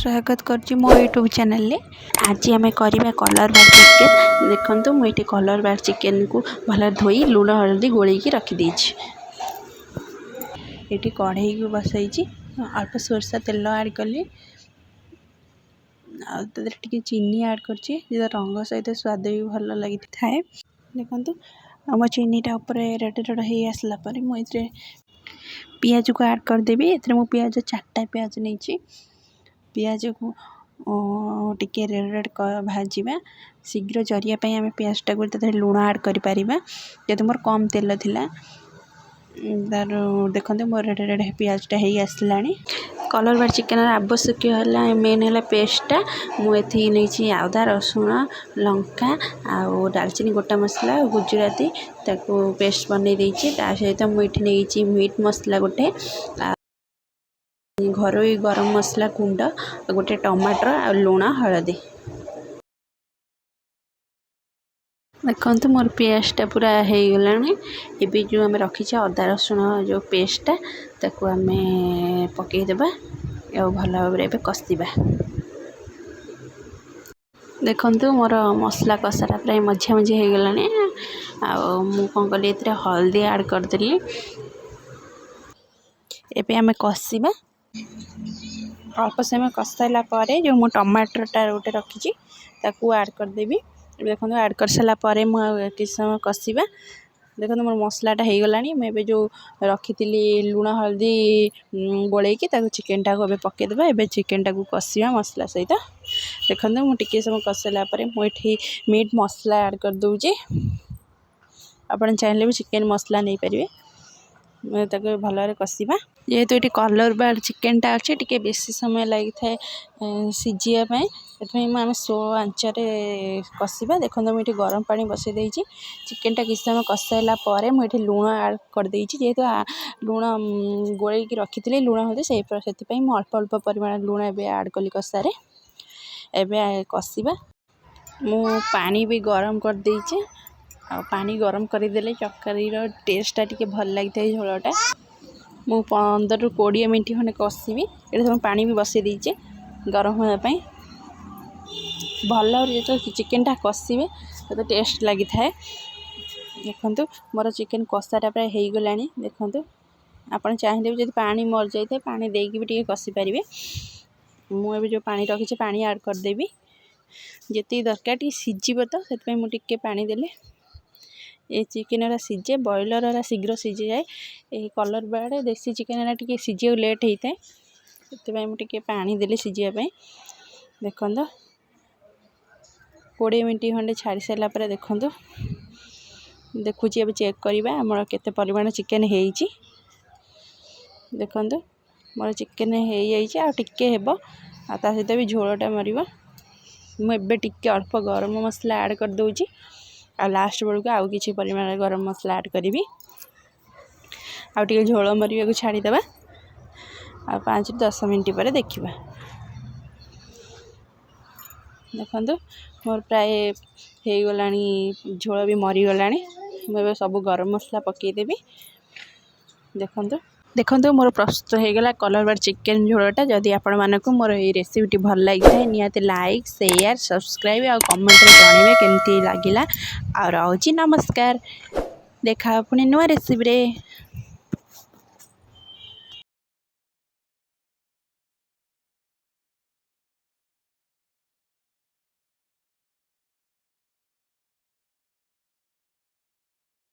स्वागत करछि मो यूट्यूब चैनल ले। आज आम करवा कलर बार चिकेन। देखो मुझे कलर बार चिकेन को भल धोई लुण हल्दी गोल रखिदे। ये कढ़ई को बसई अल्प सोरसा तेल ऐड कली टे चीनी ऐड कर रंग सहित स्वाद भी भल लगी थाए। देखो आम चीनीटा उपर रेड रेड हो आसला मुझे पियाज को ऐड करदेवी। एथरे पियाज 4टा पियाज नहीं पियाज को टिके रेड रेड भाजवा शीघ्र जरिया आम पियाजटा को लुण ऐड कर मोर कम तेल थिला तार देखते मोर रेड रेड पियाजटा हो आसला। कलर बार चिकेन आवश्यक है मेन है पेस्टा मुझे नहीं आदा रसुण लंका आउ दालचीनी गोटा मसला गुजराती ताको पेस्ट बनई देती। सहित मुझे नहीं मीट मसला गोटे घर गरम मसला गुंड गोटे टमाटर आ लुण हलदी। देखो मोर पेस्टा पूरा हो गला। ये जो आम रखी अदा रसुण जो पेस्टा ताको आम पकईदेवा भल भाव कषा। देखो मोर मसला कषाटा प्राय मझा मझी हो गला। कौन कली हल्दी ऐड करदेली। एबे आम कषा अल्प समय कषाला जो मु टमाटरटा गोटे रखी ऐड करदेवी। देखो ऐड कर सारापर किसी समय कषा। देखो मोर मसलाटा हो गला। मुझे जो रखी लुण हल्दी गोल चिकेनटा को पकईदेवा। एबे चिकेनटा को कषा मसला सहित। देखो मुझे समय कषालापर मुझे मीट मसला ऐड कर दूची। आपन चाहिए भी चिकेन मसला नहीं पारे भल कषा। जेहेतु ये कलर बार चिकेनटा अच्छे टी बेसी समय लगी था सीझापी से आम स्लो आंचर कषा। देखो मुझे गरम पानी बसई चिकेनटा किसी समय कषालापर मुझे लुण ऐड करदे। जेहेतु लुण गोल रखी लुण हल्दी से अल्प अल्प परिमाण लुण एवं ऐड कली कषार। एवं कषा मु पानी भी गरम करदे। पानी गरम करदेले तरकारीर टेस्टा टी भल लगी था झोलटा। मु 15 ରୁ 20 मिनट खंडे कषिबी। ये पानी भी बसई दीचे गरम होगापी भल जो चिकेनटा कषिबे तो टेस्ट लगी थाए। देखो मोर चिकेन कषाटा प्राय हो गला। देखो आपन चाहिए भी जब पानी मर जाए पानी देकी भी टे कषि पारे। मुझे जो पानी रखी पानी ऐड करदेवी जी दरकार टी सीझे तो से मुझे पानी देले ये चिकेन सीझे बॉयलर शीघ्र सीझी जाए। ये कलर बाड़े देसी चिकेन टी सीझे लेट होता है से मुझे पानी देली सीझापी। देखो 20 मिनट खंडे छाड़ी सारापर देखो देखुची अब चेक करवा आमर केते परिमाण चिकेन हो। देखो मोर चिकेन हो टिके हेब सहित भी झोलटा मर। मुझे टिके अल्प गरम मसला ऐड कर दूची आ लास्ट बेलू आउ कि परिमाण गरम मसला ऐड करी आउ झोल मरवा को छाड़ीदे। आ 5 ରୁ 10 मिनट पर देखा। देखो मोर प्राय हो गला झोल भी मरीगला। मुझे सब गरम मसला पकईदेवी। देखो मोर प्रस्तुत हो गला कलर बार चिकेन झोलटा। जदि आपण मानक मोर ये रेसिपीटी भल लगी है निहाती लाइक शेयर सब्सक्राइब और कमेंट जनइबे केमती लगिला। आ रहुची नमस्कार। देखा पुणी नुआ रेसिपी रे।